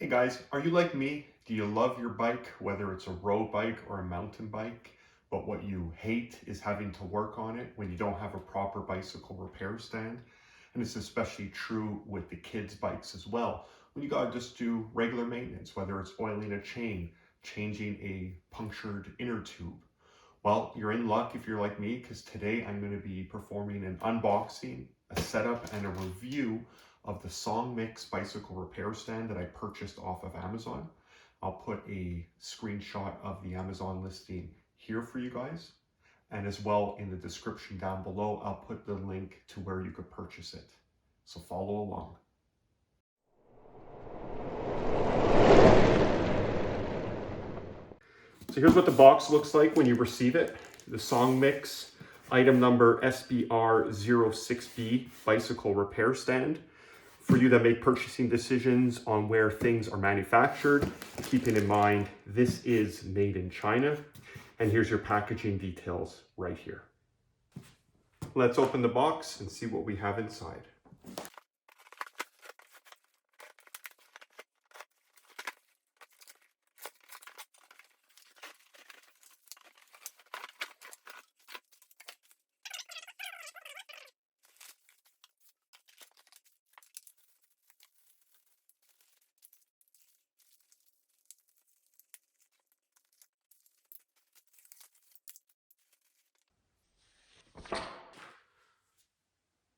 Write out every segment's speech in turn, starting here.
Hey guys, are you like me? Do you love your bike, whether it's a road bike or a mountain bike, but what you hate is having to work on it when you don't have a proper bicycle repair stand? And it's especially true with the kids' bikes as well, when you gotta just do regular maintenance, whether it's oiling a chain, changing a punctured inner tube. Well, you're in luck if you're like me, because today I'm going to be performing an unboxing, a setup, and a review of the SONGMICS bicycle repair stand that I purchased off of Amazon. I'll put a screenshot of the Amazon listing here for you guys. And as well in the description down below, I'll put the link to where you could purchase it. So follow along. So here's what the box looks like when you receive it. The SONGMICS item number SBR06B bicycle repair stand. For you that make purchasing decisions on where things are manufactured, keeping in mind this is made in China. And here's your packaging details right here. Let's open the box and see what we have inside.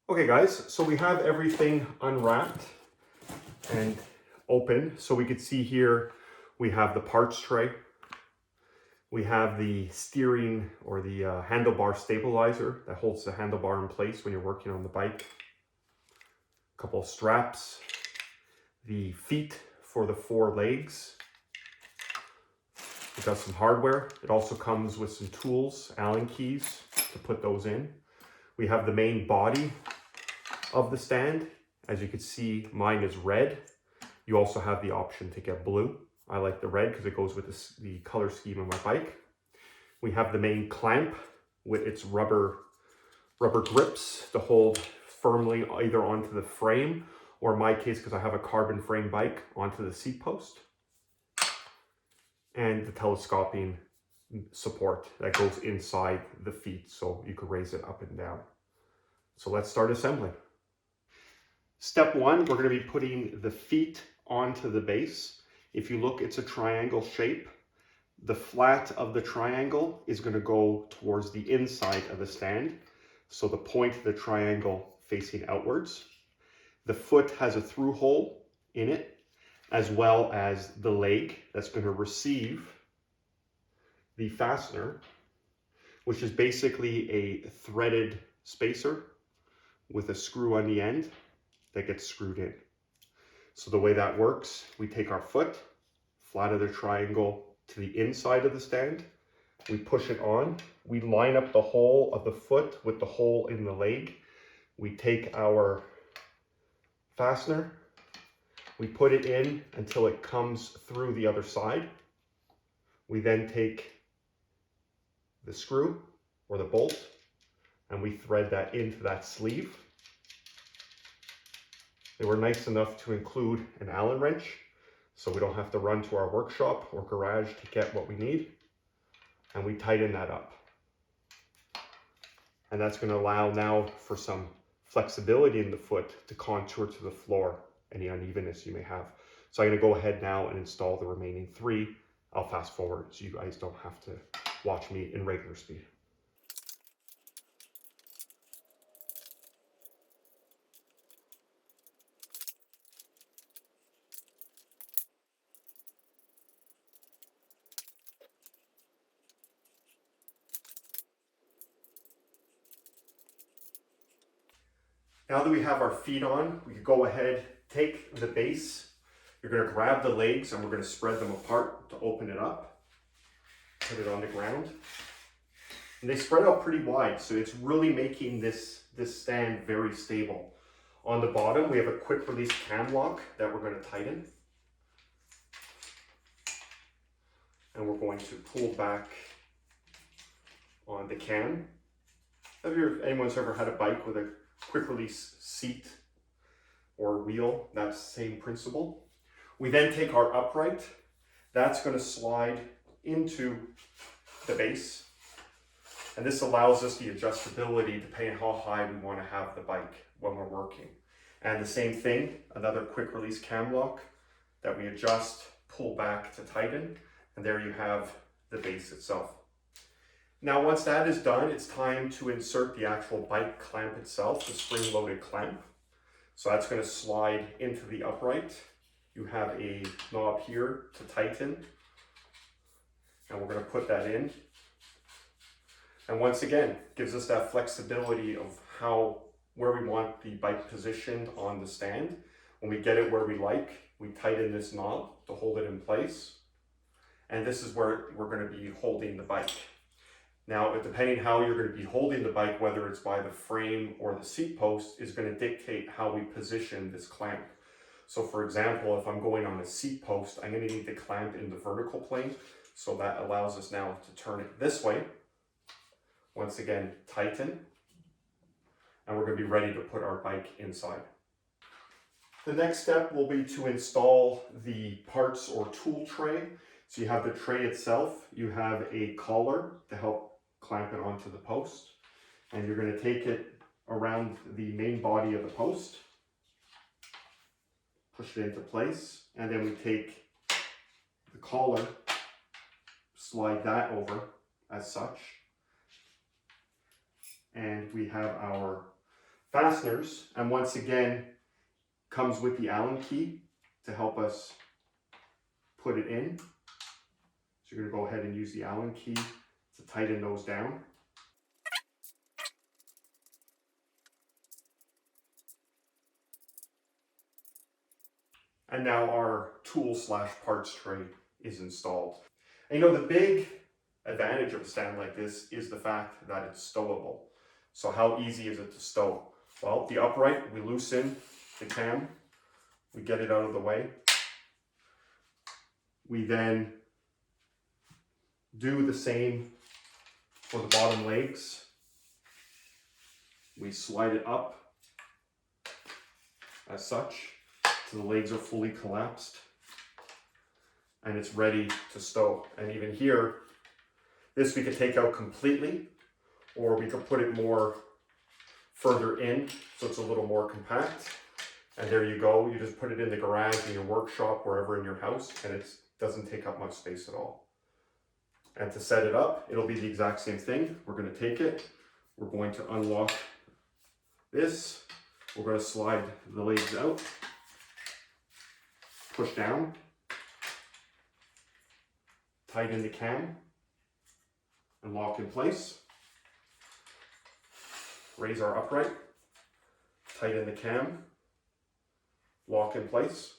Okay guys, so we have everything unwrapped and open. So we could see here, we have the parts tray. We have the steering or the handlebar stabilizer that holds the handlebar in place when you're working on the bike. A couple of straps, the feet for the 4 legs. We've got some hardware. It also comes with some tools, Allen keys to put those in. We have the main body of the stand. As you can see, mine is red. You also have the option to get blue. I like the red because it goes with the color scheme of my bike. We have the main clamp with its rubber grips to hold firmly either onto the frame, or in my case, because I have a carbon frame bike, onto the seat post. And the telescoping support that goes inside the feet so you could raise it up and down. So let's start assembling. Step 1, we're going to be putting the feet onto the base. If you look, it's a triangle shape. The flat of the triangle is going to go towards the inside of the stand. So the point of the triangle facing outwards. The foot has a through hole in it, as well as the leg that's going to receive the fastener, which is basically a threaded spacer with a screw on the end that gets screwed in. So the way that works, we take our foot, flat of the triangle to the inside of the stand, we push it on, we line up the hole of the foot with the hole in the leg, we take our fastener, we put it in until it comes through the other side. We then take the screw or the bolt and we thread that into that sleeve. They were nice enough to include an Allen wrench, so we don't have to run to our workshop or garage to get what we need. And we tighten that up. And that's going to allow now for some flexibility in the foot to contour to the floor, any unevenness you may have. So I'm going to go ahead now and install the remaining 3. I'll fast forward so you guys don't have to watch me in regular speed. Now that we have our feet on, we can go ahead, take the base. You're going to grab the legs and we're going to spread them apart to open it up. Put it on the ground. And they spread out pretty wide, so it's really making this stand very stable. On the bottom, we have a quick release cam lock that we're going to tighten. And we're going to pull back on the cam. If anyone's ever had a bike with a quick release seat or wheel, that's the same principle. We then take our upright. That's going to slide into the base. And this allows us the adjustability depending on how high we want to have the bike when we're working. And the same thing, another quick release cam lock that we adjust, pull back to tighten, and there you have the base itself. Now once that is done, it's time to insert the actual bike clamp itself, the spring-loaded clamp. So that's going to slide into the upright. You have a knob here to tighten, and we're going to put that in. And once again, gives us that flexibility of where we want the bike positioned on the stand. When we get it where we like, we tighten this knob to hold it in place. And this is where we're going to be holding the bike. Now, depending how you're going to be holding the bike, whether it's by the frame or the seat post, is going to dictate how we position this clamp. So for example, if I'm going on a seat post, I'm going to need the clamp in the vertical plane. So that allows us now to turn it this way. Once again, tighten. And we're going to be ready to put our bike inside. The next step will be to install the parts or tool tray. So you have the tray itself, you have a collar to help clamp it onto the post, and you're going to take it around the main body of the post, push it into place, and then we take the collar, slide that over as such, and we have our fasteners, and once again comes with the Allen key to help us put it in. So you're going to go ahead and use the Allen key to tighten those down. And now our tool/parts tray is installed. And you know, the big advantage of a stand like this is the fact that it's stowable. So how easy is it to stow? Well, the upright, we loosen the cam, we get it out of the way. We then do the same for the bottom legs. We slide it up as such, so the legs are fully collapsed and it's ready to stow. And even here, this we could take out completely, or we could put it more further in so it's a little more compact. And there you go, you just put it in the garage, in your workshop, wherever in your house, and it doesn't take up much space at all. And to set it up, it'll be the exact same thing. We're going to take it, we're going to unlock this, we're going to slide the legs out, push down, tighten the cam, and lock in place. Raise our upright, tighten the cam, lock in place.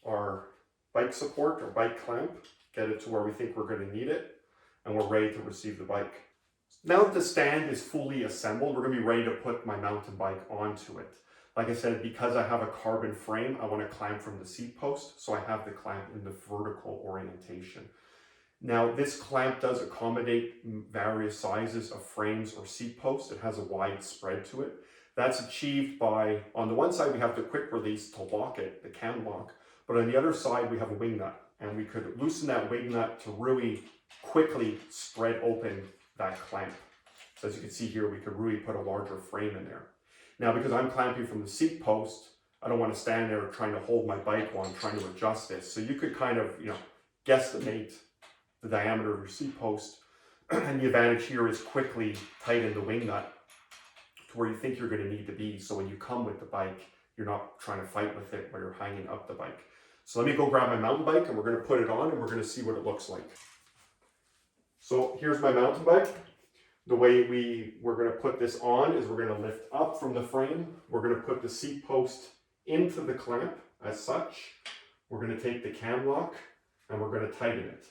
Our bike support or bike clamp, get it to where we think we're going to need it, and we're ready to receive the bike. Now that the stand is fully assembled, we're going to be ready to put my mountain bike onto it. Like I said, because I have a carbon frame, I want to clamp from the seat post, so I have the clamp in the vertical orientation. Now this clamp does accommodate various sizes of frames or seat posts. It has a wide spread to it. That's achieved by, on the one side we have the quick release to lock it, the cam lock, but on the other side we have a wing nut, and we could loosen that wing nut to really quickly spread open that clamp. So as you can see here, we could really put a larger frame in there. Now because I'm clamping from the seat post, I don't want to stand there trying to hold my bike while I'm trying to adjust this. So you could kind of, guesstimate the diameter of your seat post, and the advantage here is quickly tighten the wing nut to where you think you're going to need to be, so when you come with the bike, you're not trying to fight with it while you're hanging up the bike. So let me go grab my mountain bike, and we're going to put it on, and we're going to see what it looks like. So here's my mountain bike. The way we're going to put this on is we're going to lift up from the frame. We're going to put the seat post into the clamp as such. We're going to take the cam lock, and we're going to tighten it.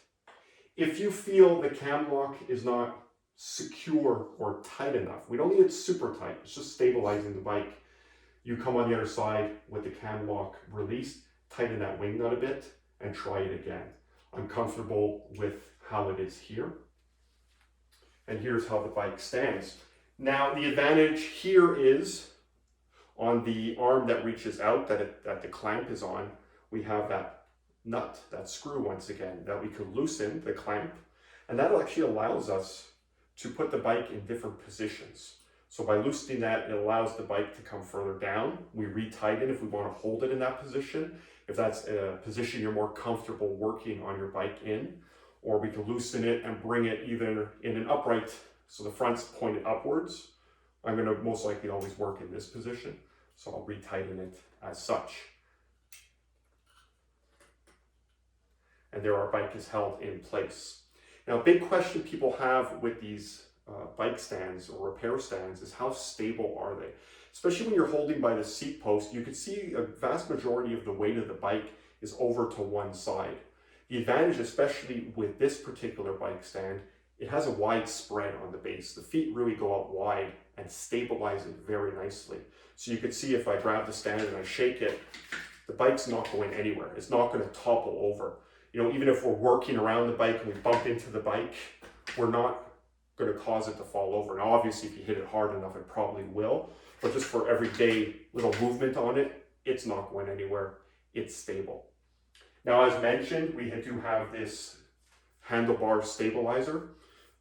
If you feel the cam lock is not secure or tight enough, we don't need it super tight, it's just stabilizing the bike. You come on the other side with the cam lock released, tighten that wing nut a bit, and try it again. I'm comfortable with how it is here. And here's how the bike stands. Now the advantage here is On the arm that reaches out, that the clamp is on, we have that nut, that screw once again, that we could loosen, the clamp, and that actually allows us to put the bike in different positions. So by loosening that, it allows the bike to come further down. We retighten if we want to hold it in that position, if that's a position you're more comfortable working on your bike in, or we can loosen it and bring it either in an upright, so the front's pointed upwards. I'm going to most likely always work in this position, so I'll retighten it as such. And there our bike is held in place. Now, a big question people have with these bike stands or repair stands is how stable are they? Especially when you're holding by the seat post, you can see a vast majority of the weight of the bike is over to one side. The advantage, especially with this particular bike stand, it has a wide spread on the base. The feet really go out wide and stabilize it very nicely. So you can see if I grab the stand and I shake it, the bike's not going anywhere. It's not going to topple over. You know, even if we're working around the bike and we bump into the bike, we're not going to cause it to fall over. Now, obviously, if you hit it hard enough, it probably will. But just for everyday little movement on it, it's not going anywhere. It's stable. Now, as mentioned, we do have this handlebar stabilizer.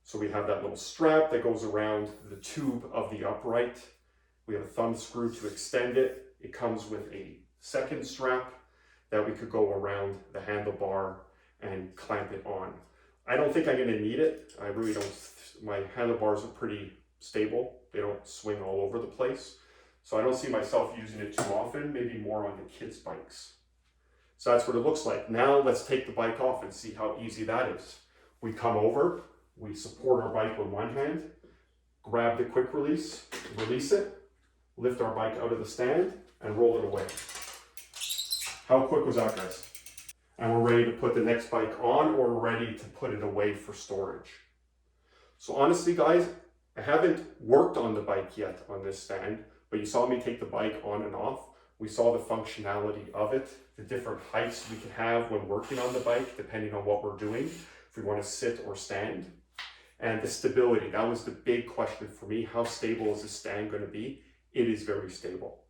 So we have that little strap that goes around the tube of the upright. We have a thumb screw to extend it. It comes with a second strap that we could go around the handlebar and clamp it on. I don't think I'm going to need it. I really don't. My handlebars are pretty stable. They don't swing all over the place. So I don't see myself using it too often, maybe more on the kids' bikes. So that's what it looks like. Now let's take the bike off and see how easy that is. We come over, we support our bike with one hand, grab the quick release it, lift our bike out of the stand, and roll it away. How quick was that, guys? And we're ready to put the next bike on, or we're ready to put it away for storage. So honestly, guys, I haven't worked on the bike yet on this stand, but you saw me take the bike on and off. We saw the functionality of it, the different heights we can have when working on the bike, depending on what we're doing, if we want to sit or stand. And the stability, that was the big question for me. How stable is this stand going to be? It is very stable.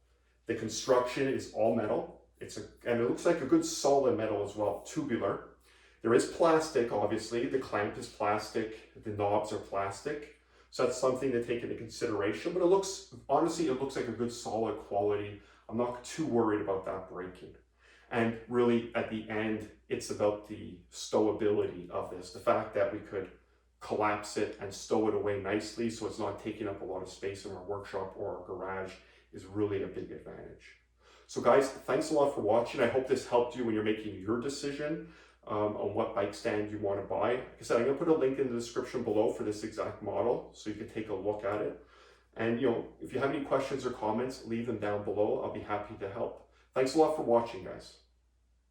The construction is all metal. And it looks like a good solid metal as well, tubular. There is plastic, obviously. The clamp is plastic. The knobs are plastic. So that's something to take into consideration. But honestly, it looks like a good solid quality. I'm not too worried about that breaking. And really, at the end, it's about the stowability of this. The fact that we could collapse it and stow it away nicely so it's not taking up a lot of space in our workshop or our garage is really a big advantage. So guys, thanks a lot for watching. I hope this helped you when you're making your decision on what bike stand you want to buy. Like I said, I'm going to put a link in the description below for this exact model so you can take a look at it. And if you have any questions or comments, leave them down below. I'll be happy to help. Thanks a lot for watching, guys.